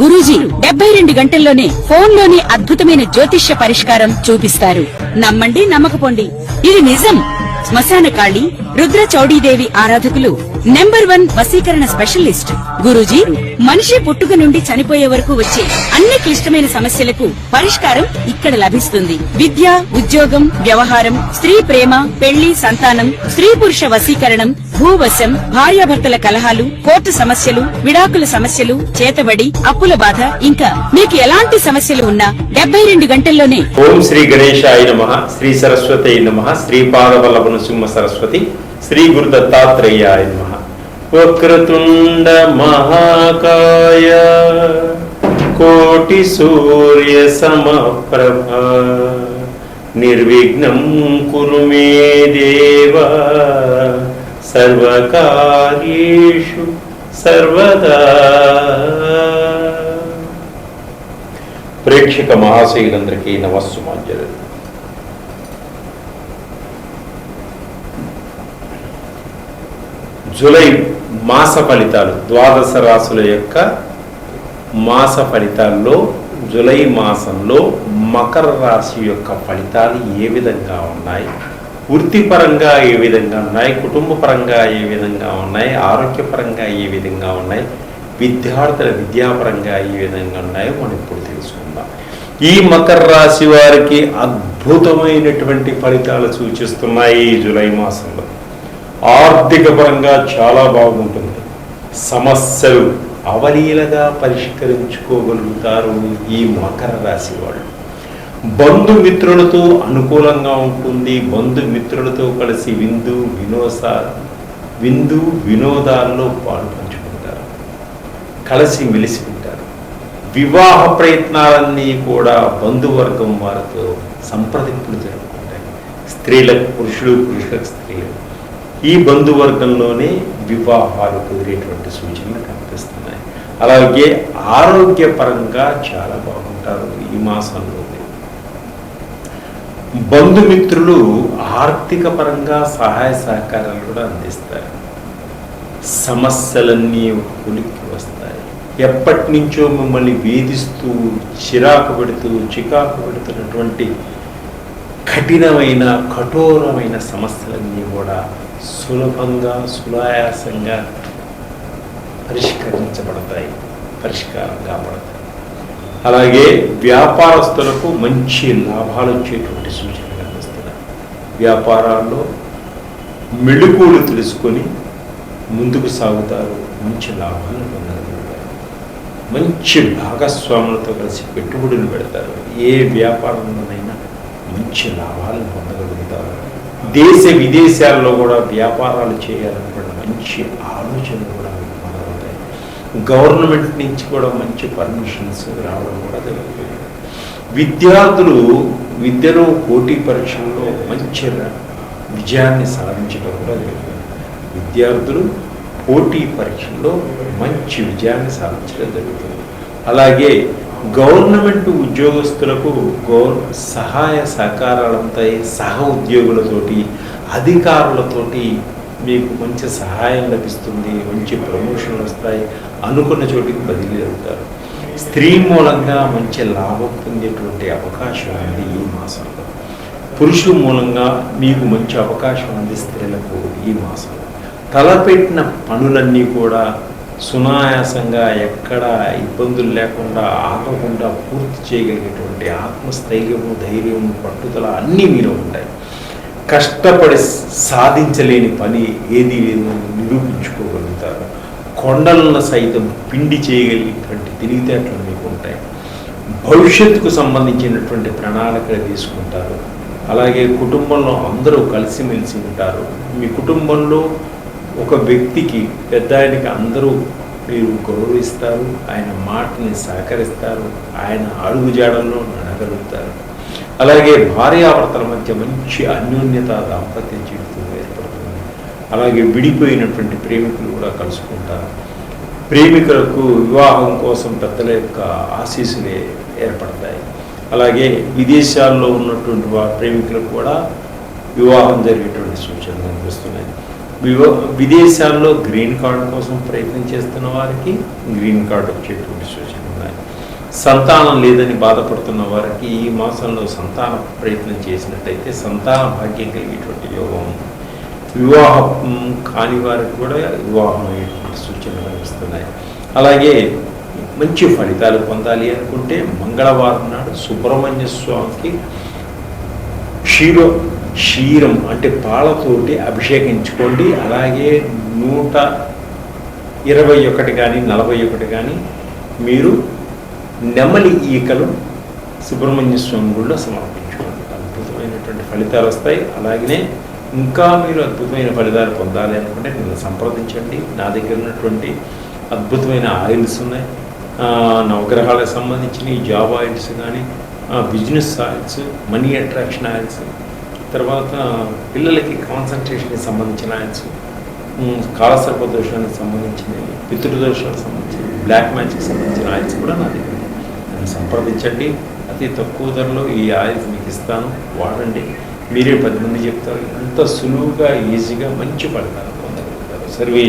గురూజీ 72 గంటల్లోనే ఫోన్ లోని అద్భుతమైన జ్యోతిష్య పరిష్కారం చూపిస్తారు. నమ్మండి, నమ్మకపోండి, ఇది నిజం. శ్మశాన కాళి రుద్ర చౌడీదేవి ఆరాధకులు నంబర్ 1 వశీకరణ స్పెషలిస్ట్ గురూజీ. మనిషి పుట్టుక నుండి చనిపోయే వరకు వచ్చే అన్ని క్లిష్టమైన సమస్యలకు పరిష్కారం ఇక్కడ లభిస్తుంది. విద్య, ఉద్యోగం, వ్యవహారం, స్త్రీ ప్రేమ, పెళ్లి, సంతానం, స్త్రీ పురుష వశీకరణం, భూవశం, భార్యాభర్తల కలహాలు, కోర్టు సమస్యలు, విడాకుల సమస్యలు, చేతబడి, అప్పుల బాధ, ఇంకా మీకు ఎలాంటి సమస్యలు ఉన్నా 72 గంటల్లోనే. ఓం శ్రీ గణేశాయ నమః, శ్రీ సరస్వతి నమః, శ్రీపాదవల్లభ నృసింహ సరస్వతి, శ్రీ గురు దత్తాత్రేయాయ నమః. వక్రతుండ మహాకాయ కోటి సూర్య సమప్రభ నిర్విఘ్నం కురు మే దేవ సర్వకార్యేషు సర్వదా. ప్రేక్షక మహాశయులందరికీ నమస్సుమాంజలి. జూలై మాస ఫలితాలు, ద్వాదశ రాశుల యొక్క మాస ఫలితాల్లో జూలై మాసంలో మకర రాశి యొక్క ఫలితాలు ఏ విధంగా ఉన్నాయి, వృత్తిపరంగా ఏ విధంగా ఉన్నాయి, కుటుంబ పరంగా ఏ విధంగా ఉన్నాయి, ఆరోగ్యపరంగా ఏ విధంగా ఉన్నాయి, విద్యార్థుల విద్యాపరంగా ఏ విధంగా ఉన్నాయో మనం ఇప్పుడు తెలుసుకుందాం. ఈ మకర రాశి వారికి అద్భుతమైనటువంటి ఫలితాలు సూచిస్తున్నాయి. ఈ జూలై మాసంలో ఆర్థిక పరంగా చాలా బాగుంటుంది. సమస్యలు అవలీలగా పరిష్కరించుకోగలుగుతారు ఈ మకర రాశి వాళ్ళు. బంధుమిత్రులతో అనుకూలంగా ఉంటుంది. బంధుమిత్రులతో కలిసి విందు వినోదాల్లో పాల్పంచుకుంటారు, కలిసి మెలిసి ఉంటారు. వివాహ ప్రయత్నాలన్నీ కూడా బంధువర్గం వారితో సంప్రదింపులు జరుపుకుంటాయి. స్త్రీలకు పురుషులు, పురుషులకు స్త్రీలు. ఈ బంధువర్గంలోనే వివాహాలు కుదిరేటువంటి సూచనలు కనిపిస్తున్నాయి. అలాగే ఆరోగ్యపరంగా చాలా బాగుంటారు ఈ మాసంలో. బంధుమిత్రులు ఆర్థిక పరంగా సహాయ సహకారాలు కూడా అందిస్తారు. సమస్యలన్నీ ఉలిక్కి వస్తాయి. ఎప్పటి నుంచో మిమ్మల్ని వేధిస్తూ చికాకు పెడుతున్నటువంటి కఠినమైన కఠోరమైన సమస్యలన్నీ కూడా సులభంగా సునాయాసంగా పరిష్కారం కాబడతాయి. అలాగే వ్యాపారస్తులకు మంచి లాభాలు వచ్చేటువంటి సూచనలు కనిపిస్తున్నాయి. వ్యాపారాల్లో మెళుకువలు తెలుసుకొని ముందుకు సాగుతారు, మంచి లాభాలను పొందగలుగుతారు. మంచి భాగస్వాములతో కలిసి పెట్టుబడులు పెడతారు. ఏ వ్యాపారంలోనైనా మంచి లాభాలను పొందగలుగుతారు. దేశ విదేశాల్లో కూడా వ్యాపారాలు చేయాలనుకున్న మంచి ఆలోచనలు కూడా మొదలవుతాయి. గవర్నమెంట్ నుంచి కూడా మంచి పర్మిషన్స్ రావడం కూడా జరుగుతుంది. విద్యార్థులు విద్యలో పోటీ పరీక్షల్లో మంచి విజయాన్ని సాధించడం కూడా జరుగుతుంది. విద్యార్థులు పోటీ పరీక్షల్లో మంచి విజయాన్ని సాధించడం జరుగుతుంది. అలాగే గవర్నమెంట్ ఉద్యోగస్తులకు సహాయ సహకారాలతో, సహ ఉద్యోగులతోటి, అధికారులతోటి మీకు మంచి సహాయం లభిస్తుంది. మంచి ప్రమోషన్లు వస్తాయి. అనుకున్న చోటికి బదిలీ అవుతారు. స్త్రీ మూలంగా మంచి లాభం పొందేటువంటి అవకాశం ఉంది ఈ మాసంలో. పురుషుల మూలంగా మీకు మంచి అవకాశం ఉంది స్త్రీలకు ఈ మాసంలో. తలపెట్టిన పనులన్నీ కూడా సునాయాసంగా, ఎక్కడ ఇబ్బందులు లేకుండా, ఆగకుండా పూర్తి చేయగలిగేటువంటి ఆత్మస్థైర్యము, ధైర్యము, పట్టుదల అన్నీ మీలో ఉంటాయి. కష్టపడి సాధించలేని పని ఏది లేదు నిరూపించుకోగలుగుతారు. కొండలను సైతం పిండి చేయగలిగేటువంటి తెలివితేటలు మీకు ఉంటాయి. భవిష్యత్తుకు సంబంధించినటువంటి ప్రణాళికలు తీసుకుంటారు. అలాగే కుటుంబంలో అందరూ కలిసిమెలిసి ఉంటారు. మీ కుటుంబంలో ఒక వ్యక్తికి, పెద్ద ఆయనకి అందరూ మీరు గౌరవిస్తారు. ఆయన మాటని సహకరిస్తారు. ఆయన అడుగుజాడల్లో నడగలుగుతారు. అలాగే భార్యాభర్తల మధ్య మంచి అన్యోన్యత, దాంపత్య జీవితం ఏర్పడుతుంది. అలాగే విడిపోయినటువంటి ప్రేమికులు కూడా కలుసుకుంటారు. ప్రేమికులకు వివాహం కోసం పెద్దల యొక్క ఆశీస్సులే ఏర్పడతాయి. అలాగే విదేశాల్లో ఉన్నటువంటి ప్రేమికులకు కూడా వివాహం జరిగేటువంటి సూచనలు కనిపిస్తున్నాయి. విదేశాల్లో గ్రీన్ కార్డు కోసం ప్రయత్నం చేస్తున్న వారికి గ్రీన్ కార్డు వచ్చేటువంటి సూచన. ఉన్నాయి. సంతానం లేదని బాధపడుతున్న వారికి ఈ మాసంలో సంతాన ప్రయత్నం చేసినట్టయితే సంతాన భాగ్యం కలిగేటువంటి యోగం ఉంది. వివాహం కాని వారికి కూడా వివాహం అయ్యేటువంటి సూచనలు కనిపిస్తున్నాయి. అలాగే మంచి ఫలితాలు పొందాలి అనుకుంటే మంగళవారం నాడు సుబ్రహ్మణ్య స్వామికి క్షీరం అంటే పాలతోటి అభిషేకించుకోండి. అలాగే 121 కానీ 41 కానీ మీరు నెమలి ఈకలు సుబ్రహ్మణ్య స్వామి గుడిలో సమర్పించుకోండి. అద్భుతమైనటువంటి ఫలితాలు వస్తాయి. అలాగనే ఇంకా మీరు అద్భుతమైన ఫలితాలు పొందాలి అనుకుంటే నన్ను సంప్రదించండి. నా దగ్గర ఉన్నటువంటి అద్భుతమైన ఆయిల్స్ ఉన్నాయి. నవగ్రహాలకు సంబంధించిన జాబ్ ఆయిల్స్ కానీ, business oils, money attraction oils, తర్వాత పిల్లలకి కాన్సన్ట్రేషన్కి సంబంధించిన ఆయిల్స్, కాలసర్ప దోషానికి సంబంధించినవి, పితృదోషాలకు సంబంధించిన, బ్లాక్ మ్యాజిక్కి సంబంధించిన ఆయిల్స్ కూడా నా దగ్గర ఉన్నాయి. నన్ను సంప్రదించండి. అతి తక్కువ ధరలో ఈ ఆయిల్స్ మీకు ఇస్తాను, వాడండి. మీరే 10 మంది చెప్తారు. ఇంత సులువుగా ఈజీగా మంచి ఫలితాలు పొందగలుగుతారు. సర్వే